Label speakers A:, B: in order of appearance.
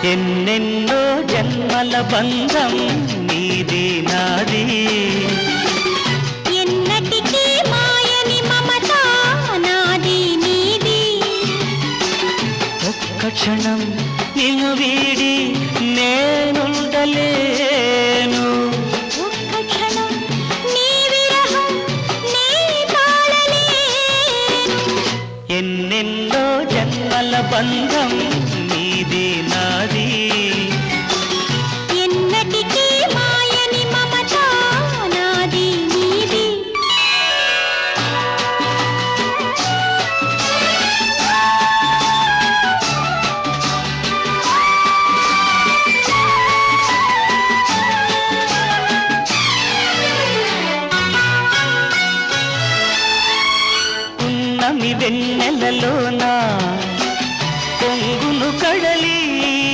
A: ఎన్నెన్నో జన్మల బంధం నీది నాది,
B: ఎన్నటికీ మాయని మమత నాది నీది.
A: ఒక్క క్షణం నిన్ను వీడి నేనుండలే